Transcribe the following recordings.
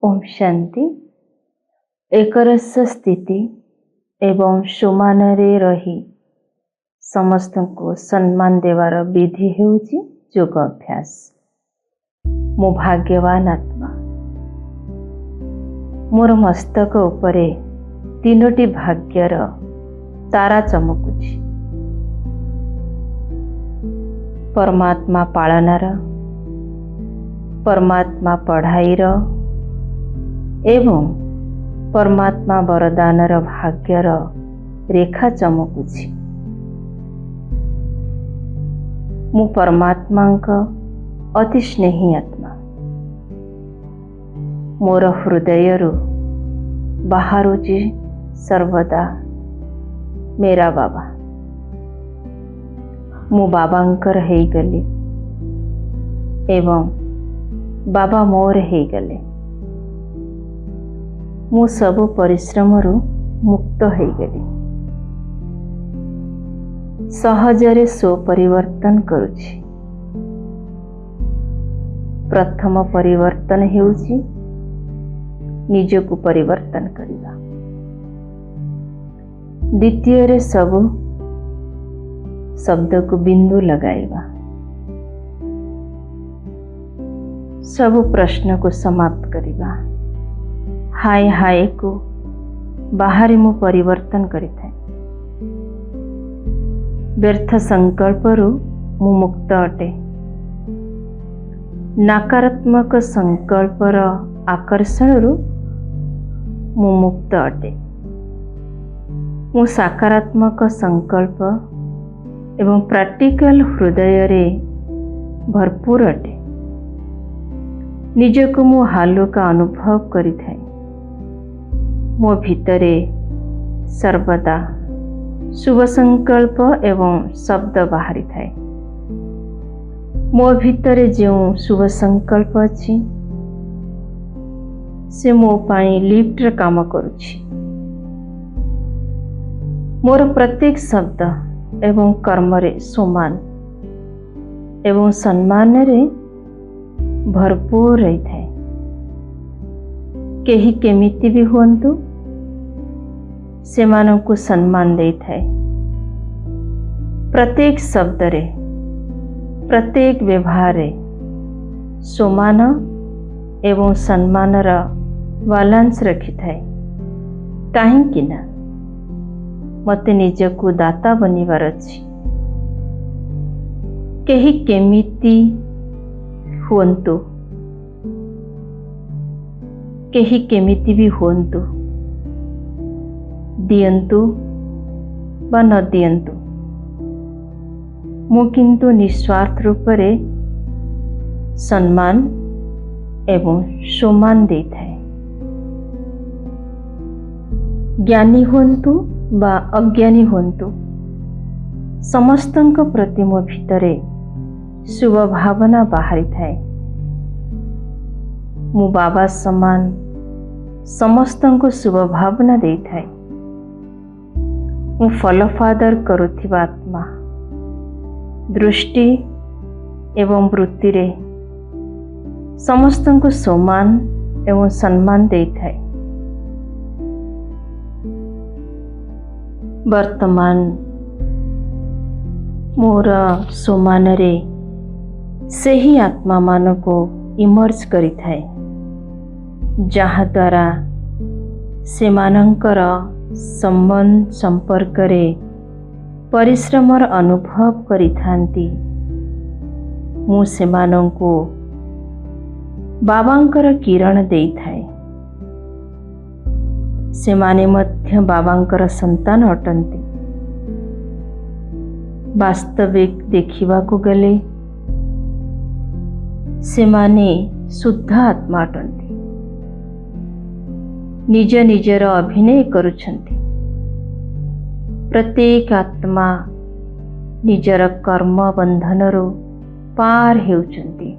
ओम शांति। एकरस स्थिति एवं सुमानरे रही समस्त को सम्मान देवार विधि हेउची योग अभ्यास। मो भाग्यवान आत्मा, मोर मस्तक उपरे तीनोटी भाग्यर तारा चमकुची। परमात्मा पालनार, परमात्मा पढ़ाईर एवं परमात्मा वरदानर भाग्यर रेखा चमकुची। मु परमात्मांक अति स्नेही आत्मा। मोर हृदयरु बाहरुची सर्वदा मेरा बाबा। मु बाबांकर हेगली एवं बाबा मोर हेगले। मु सबु परिश्रमरु मुक्त हेगली। सहजरे स्वपरिवर्तन करुछि। प्रथम परिवर्तन हेउछि निजकु परिवर्तन करिबा। द्वितीय रे सबु शब्द को बिंदु लगाइबा। सबु प्रश्न को समाप्त करिबा। हाय हाय को बाहरी मु परिवर्तन करिଥାଏ। व्यर्थ संकल्परु मु मुक्त अटे। नकारात्मक संकल्पर आकर्षणरु मु मुक्त अटे। मु सकारात्मक संकल्प एवं प्रैक्टिकल हृदय रे भरपूर अटे। निजको मु हालुका अनुभव करिଥାଏ। मो भितरे सर्वदा शुभ संकल्प एवं शब्द बाहरी थाए। मो भितरे जो शुभ संकल्प अछि से मो पाई लिफ्ट काम करुछि। मोर प्रत्येक शब्द एवं कर्म रे सम्मान एवं सम्मान रे भरपूर रही थाए। केही केमिति भी हुअन्तु सेमानंकु सम्मान देई थाए। प्रत्येक शब्द रे प्रत्येक व्यवहार रे सम्मान एवं सम्मान रा बैलेंस रखी थाए। काहेकि ना मते निजकु दाता बनिबार अछि। केही केमिति हुअन्तु, केही केमिति भी हुअन्तु, दियन्तु बा न दियन्तु, मु किंतु निस्वार्थ रूपरे सम्मान एवं सम्मान देइथाए। ज्ञानी हुअन्तु बा अज्ञानी हुअन्तु, समस्तंक प्रति मो भितरे शुभ भावना बाहरी थाए। मु बाबा समान समस्तंको शुभ भावना देई थाए। मु फॉलो फादर करुथिबा आत्मा। दृष्टि एवं वृत्ति रे समस्तंको सम्मान एवं सम्मान देई थाए। वर्तमान मोर सम्मान रे सही आत्मा मान को इमर्ज करी थाए, जहाँ द्वारा से मानंकर संबंध संपर्क रे परिश्रमर अनुभव करी थांती। मु से मानंको बाबांकर किरण देई थाए। से माने मध्य बाबांकर संतान अटंती। वास्तविक देखिबा को गले से माने शुद्ध आत्मा अटंती। निज निजर अभिनय करुछंती। प्रत्येक आत्मा निजर कर्म बंधनरु पार हेउचंती।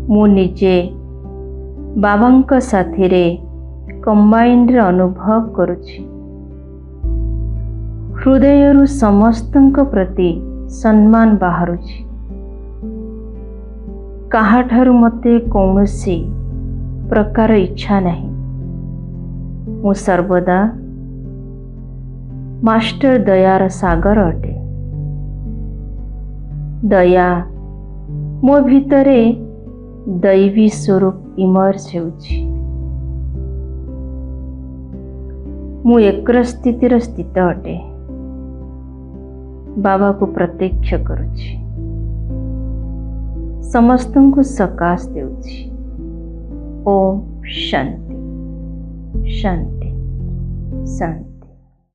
मु निजे बाबांक साथी रे कंबाइंड रे अनुभव करुछि। हृदयरु समस्तंक प्रति सम्मान बाहरुछि। काहाठारु मते कौनसी ପ୍ରକାର ଇଚ୍ଛା ନାହିଁ। ମୁଁ ସର୍ବଦା ମାଷ୍ଟର ଦୟାର ସାଗର ଅଟେ। ଦୟା ମୋ ଭିତରେ ଦୈବୀ ସ୍ୱରୂପ ଇମର୍ଜ ହେଉଛି। ମୁଁ ଏକର ସ୍ଥିତିର ସ୍ଥିତ ଅଟେ। ବାବାକୁ ପ୍ରତ୍ୟକ୍ଷ କରୁଛି। ସମସ୍ତଙ୍କୁ ସକାଶ ଦେଉଛି। ଓମ୍ ଶାନ୍ତି ଶାନ୍ତି ଶାନ୍ତି।